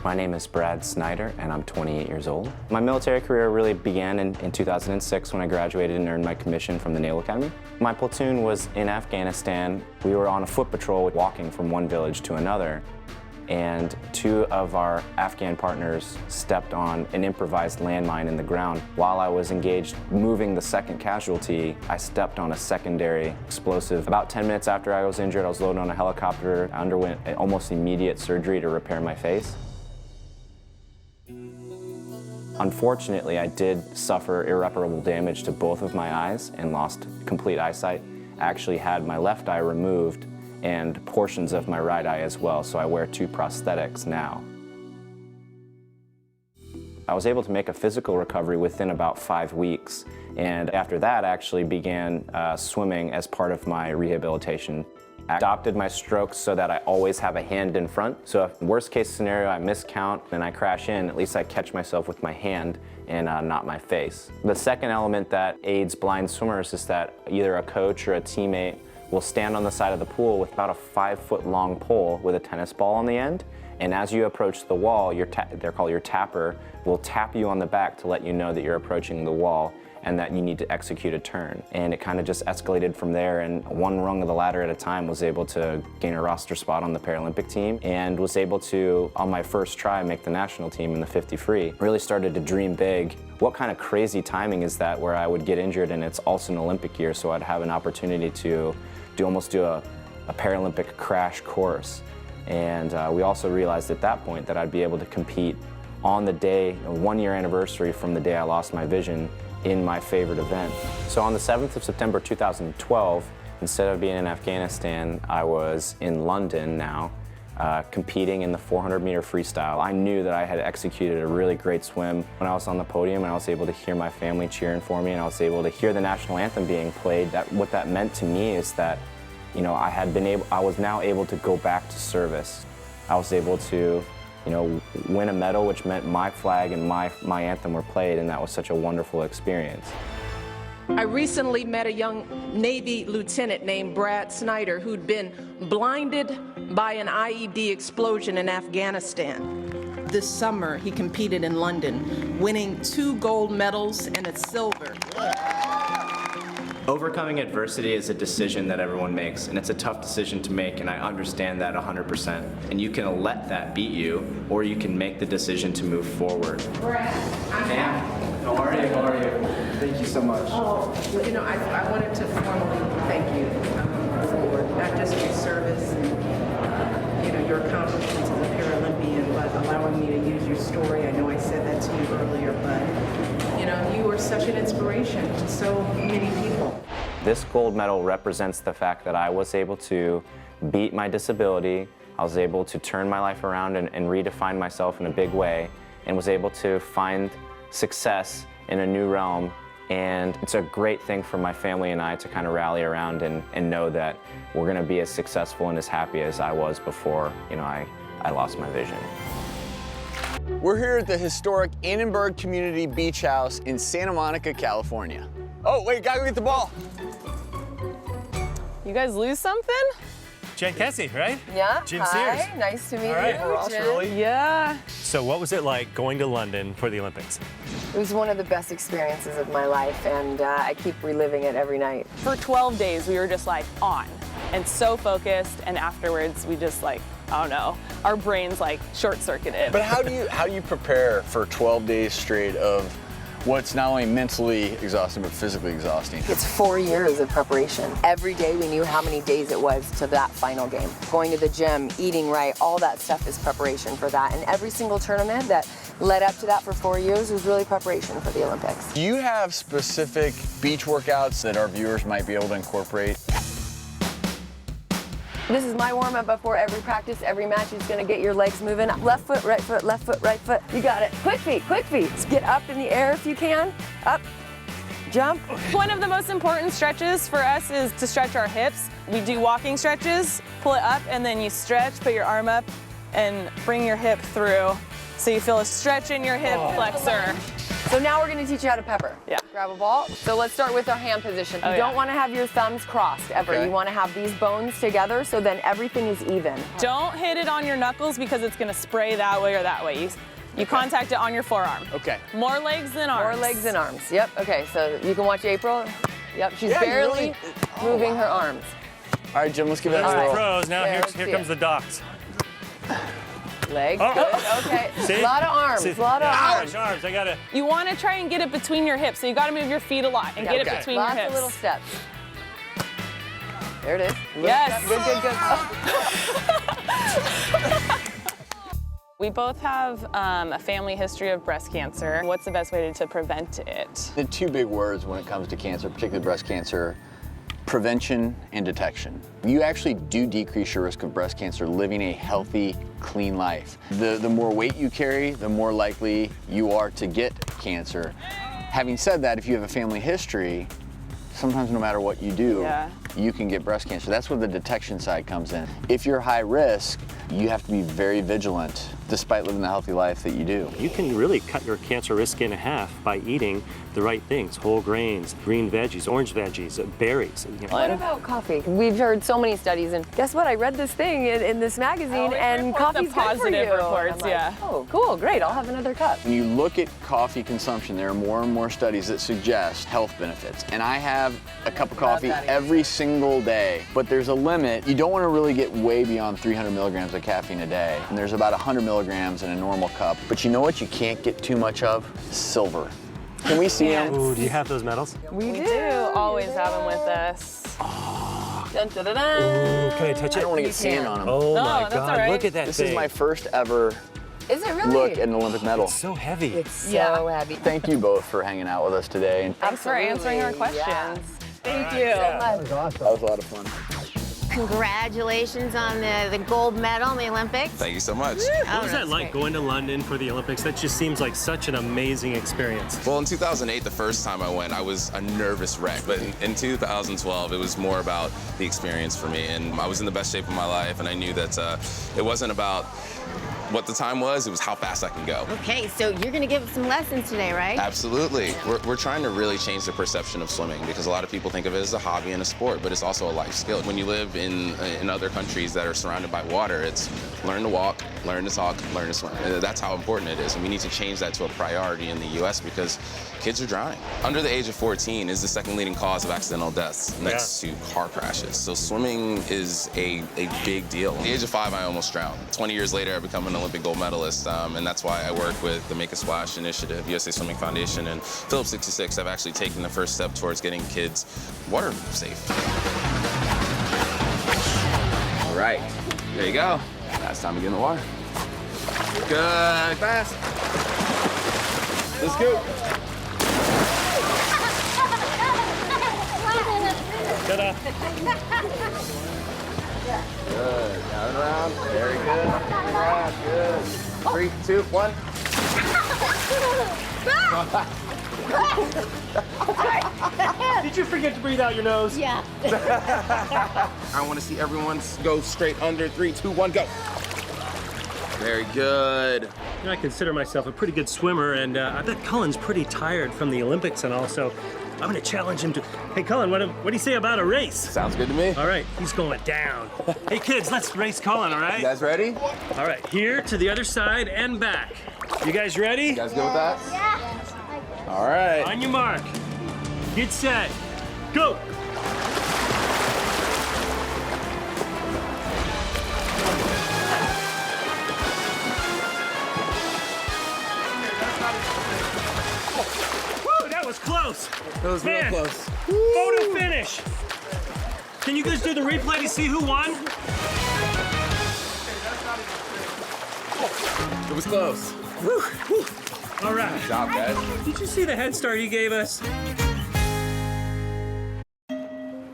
My name is Brad Snyder, and I'm 28 years old. My military career really began in 2006 when I graduated and earned my commission from the Naval Academy. My platoon was in Afghanistan. We were on a foot patrol walking from one village to another, and two of our Afghan partners stepped on an improvised landmine in the ground. While I was engaged moving the second casualty, I stepped on a secondary explosive. About 10 minutes after I was injured, I was loaded on a helicopter. I underwent an almost immediate surgery to repair my face. Unfortunately, I did suffer irreparable damage to both of my eyes and lost complete eyesight. I actually had my left eye removed and portions of my right eye as well, so I wear two prosthetics now. I was able to make a physical recovery within about 5 weeks, and after that I actually began swimming as part of my rehabilitation. I adopted my strokes so that I always have a hand in front, so if worst case scenario I miscount and I crash in, at least I catch myself with my hand and not my face. The second element that aids blind swimmers is that either a coach or a teammate will stand on the side of the pool with about a 5-foot-long pole with a tennis ball on the end, and as you approach the wall, they're called your tapper, will tap you on the back to let you know that you're approaching the wall and that you need to execute a turn. And it kind of just escalated from there, and one rung of the ladder at a time was able to gain a roster spot on the Paralympic team and was able to, on my first try, make the national team in the 50 free. Really started to dream big. What kind of crazy timing is that where I would get injured and it's also an Olympic year, so I'd have an opportunity to almost do a Paralympic crash course. And we also realized at that point that I'd be able to compete on the day, 1-year anniversary from the day I lost my vision, in my favorite event. So on the 7th of September 2012, instead of being in Afghanistan, I was in London now, competing in the 400-meter freestyle. I knew that I had executed a really great swim. When I was on the podium and I was able to hear my family cheering for me and I was able to hear the national anthem being played, what that meant to me is that, you know, I was now able to go back to service. I was able to, you know, win a medal, which meant my flag and my anthem were played, and that was such a wonderful experience. I recently met a young Navy lieutenant named Brad Snyder who'd been blinded by an IED explosion in Afghanistan. This summer, he competed in London, winning 2 gold medals and a silver. Overcoming adversity is a decision that everyone makes, and it's a tough decision to make, and I understand that 100%. And you can let that beat you, or you can make the decision to move forward. Brad, Ma'am, how are you? How are you? Thank you so much. Oh, well, you know, I wanted to formally thank you for not just your service and, you know, your accomplishments as a Paralympian, but allowing me to use your story. I know I said that to you earlier, but, you know, you are such an inspiration to so many people. This gold medal represents the fact that I was able to beat my disability. I was able to turn my life around and redefine myself in a big way, and was able to find success in a new realm. And it's a great thing for my family and I to kind of rally around and know that we're going to be as successful and as happy as I was before, you know, I lost my vision. We're here at the historic Annenberg Community Beach House in Santa Monica, California. Oh, wait, gotta go get the ball. You guys lose something? Jen Kessie, right? Yeah. Jim Hi. Sears. Nice to meet All right. you. Ross, Jen. really? Yeah. So what was it like going to London for the Olympics? It was one of the best experiences of my life, and I keep reliving it every night. For 12 days, we were just like on and so focused, and afterwards we just like, I don't know, our brains like short-circuited. But how do you prepare for 12 days straight of what's not only mentally exhausting but physically exhausting? It's 4 years of preparation. Every day we knew how many days it was to that final game. Going to the gym, eating right, all that stuff is preparation for that. And every single tournament that led up to that for 4 years was really preparation for the Olympics. Do you have specific beach workouts that our viewers might be able to incorporate? This is my warm-up before every practice, every match. Is gonna get your legs moving. Left foot, right foot, left foot, right foot. You got it. Quick feet, quick feet. Just get up in the air if you can. Up, jump. One of the most important stretches for us is to stretch our hips. We do walking stretches, pull it up, and then you stretch, put your arm up, and bring your hip through. So you feel a stretch in your hip flexor. So now we're gonna teach you how to pepper. Yeah. Grab a ball. So let's start with our hand position. You Oh, don't yeah. wanna have your thumbs crossed ever. Okay. You wanna have these bones together so then everything is even. Don't hit it on your knuckles because it's gonna spray that way or that way. You contact it on your forearm. Okay. More legs than arms. More legs and arms. Yep. Okay, so you can watch April. Yep, she's Yeah, you barely really- moving her arms. All right, Jim, let's give it That's a the whirl. pros. Now Yeah, here let's see comes it. the docs. Legs, Oh. good, okay. See? A lot of arms, See? a lot of arms. Arms. I gotta. You want to try and get it between your hips, so you got to move your feet a lot and get it Okay. between Lots your of hips. little steps. There it is. Little Yes. step. Good, good, good. We both have a family history of breast cancer. What's the best way to prevent it? The two big words when it comes to cancer, particularly breast cancer, prevention and detection. You actually do decrease your risk of breast cancer living a healthy, clean life. The more weight you carry, the more likely you are to get cancer. Having said that, if you have a family history, sometimes no matter what you do, Yeah. you can get breast cancer. That's where the detection side comes in. If you're high risk, you have to be very vigilant despite living the healthy life that you do. You can really cut your cancer risk in half by eating the right things: whole grains, green veggies, orange veggies, berries. You know. What about coffee? We've heard so many studies, and guess what? I read this thing in this magazine, Oh, it and reports the coffee's good for positive you. reports, I'm like, yeah. Oh, cool, great. I'll have another cup. When you look at coffee consumption, there are more and more studies that suggest health benefits. And I have a cup of coffee every single day, but there's a limit. You don't want to really get way beyond 300 milligrams of caffeine a day. And there's about 100 milligrams in a normal cup. But you know what you can't get too much of? Silver. Can we see them? Ooh, do you have those medals? We do always have them with us. Dun, dun, dun, dun. Ooh, can I touch I it? don't want to You get sand can. on them. Oh No, my that's God! all right. Look at that This thing. is my first ever Is it really? look at an Olympic medal. It's so heavy. It's so Yeah. heavy. Thank you both for hanging out with us today. And Thanks for answering our Absolutely, questions. Thank you. that was a lot of fun. Congratulations on the gold medal in the Olympics. Thank you so much. What was that like going to London for the Olympics? That just seems like such an amazing experience. Well, in 2008, the first time I went, I was a nervous wreck. But in 2012, it was more about the experience for me. And I was in the best shape of my life, and I knew that it wasn't about what the time was, it was how fast I can go. Okay, so you're gonna give us some lessons today, right? Absolutely. We're trying to really change the perception of swimming because a lot of people think of it as a hobby and a sport, but it's also a life skill. When you live in other countries that are surrounded by water, it's learn to walk, learn to talk, learn to swim. That's how important it is, and we need to change that to a priority in the U.S. because kids are drowning. Under the age of 14 is the second leading cause of accidental deaths next to car crashes. So swimming is a big deal. At the age of 5, I almost drowned. 20 years later, I become an Olympic gold medalist, and that's why I work with the Make a Splash initiative, USA Swimming Foundation, and Phillips 66. I've actually taken the first step towards getting kids water safe. All right, there you go. Now it's time to get in the water. Good, fast. Let's go. Ta-da. Good. Down and around. Very good. Around. Good. 3, 2, 1. Did you forget to breathe out your nose? Yeah. I want to see everyone go straight under. 3, 2, 1, go. Very good. You know, I consider myself a pretty good swimmer, and I bet Cullen's pretty tired from the Olympics and all, so I'm gonna challenge him to. Hey, Cullen, what do you say about a race? Sounds good to me. All right, he's going down. Hey, kids, let's race Cullen, all right? You guys ready? You All right, here to the other side and back. You guys ready? guys good with that? All right. On your mark. Get set. Go. Woo, that was close. That was real Man, close. Photo finish. Can you guys do the replay to see who won? It was close. All right. Good job, guys. Did you see the head start he gave us?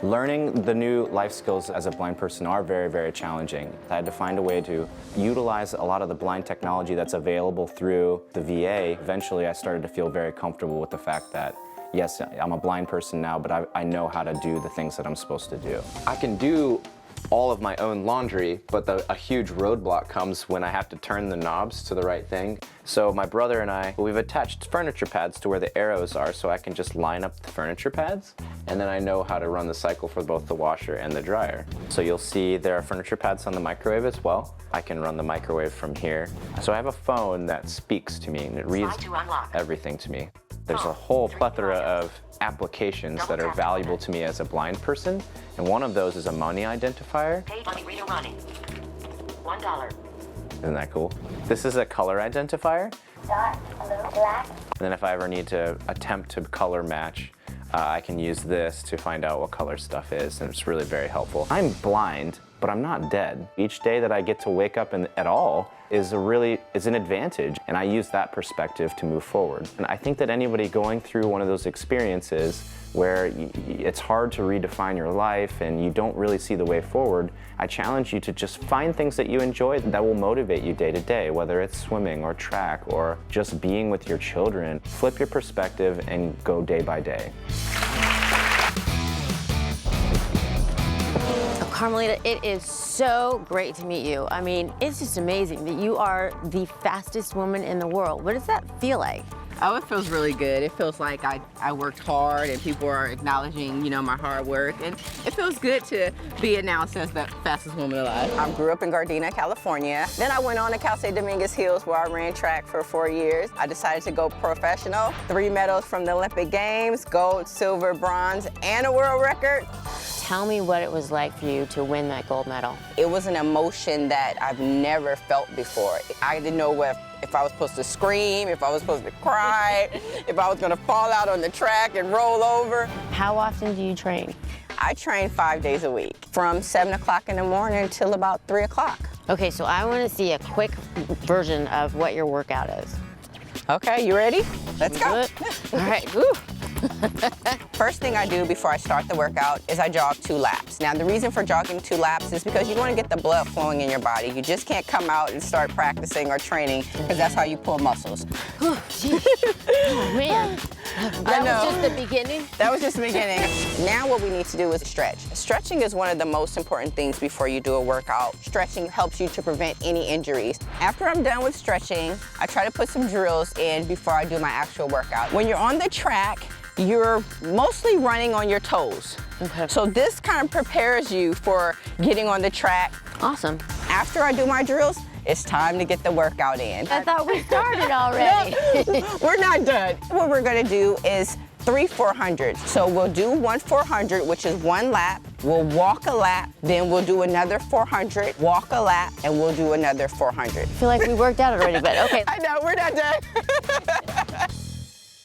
Learning the new life skills as a blind person are very, very challenging. I had to find a way to utilize a lot of the blind technology that's available through the VA. Eventually, I started to feel very comfortable with the fact that, yes, I'm a blind person now, but I know how to do the things that I'm supposed to do. I can do all of my own laundry, but a huge roadblock comes when I have to turn the knobs to the right thing. So my brother and I, we've attached furniture pads to where the arrows are so I can just line up the furniture pads, and then I know how to run the cycle for both the washer and the dryer. So you'll see there are furniture pads on the microwave as well. I can run the microwave from here. So I have a phone that speaks to me and it reads everything to me. There's a whole plethora of applications that are valuable to me as a blind person, and one of those is a money identifier. Pay money, reader money. $1. Isn't that cool? This is a color identifier. Dark, blue, black. And then if I ever need to attempt to color match, I can use this to find out what color stuff is, and it's really very helpful. I'm blind, but I'm not dead. Each day that I get to wake up at all is an advantage, and I use that perspective to move forward. And I think that anybody going through one of those experiences where it's hard to redefine your life and you don't really see the way forward, I challenge you to just find things that you enjoy that will motivate you day to day, whether it's swimming or track or just being with your children. Flip your perspective and go day by day. Carmelita, it is so great to meet you. I mean, it's just amazing that you are the fastest woman in the world. What does that feel like? Oh, it feels really good. It feels like I worked hard and people are acknowledging, my hard work. And it feels good to be announced as the fastest woman alive. I grew up in Gardena, California. Then I went on to Cal State Dominguez Hills where I ran track for 4 years. I decided to go professional. 3 medals from the Olympic Games, gold, silver, bronze, and a world record. Tell me what it was like for you to win that gold medal. It was an emotion that I've never felt before. I didn't know if I was supposed to scream, if I was supposed to cry, if I was gonna fall out on the track and roll over. How often do you train? I train 5 days a week, from 7 o'clock in the morning till about 3 o'clock. Okay, so I want to see a quick version of what your workout is. Okay, you ready? Let's go. All right, woo. First thing I do before I start the workout is I jog 2 laps. Now, the reason for jogging 2 laps is because you want to get the blood flowing in your body. You just can't come out and start practicing or training because that's how you pull muscles. Oh, man. That was just the beginning? That was just the beginning. Now what we need to do is stretch. Stretching is one of the most important things before you do a workout. Stretching helps you to prevent any injuries. After I'm done with stretching, I try to put some drills in before I do my actual workout. When you're on the track, you're mostly running on your toes. Okay. So this kind of prepares you for getting on the track. Awesome. After I do my drills, it's time to get the workout in. I thought we started already. No, we're not done. What we're gonna do is 3 400s. So we'll do 1 400, which is 1 lap. We'll walk a lap, then we'll do another 400, walk a lap, and we'll do another 400. I feel like we worked out already, but okay. I know, we're not done.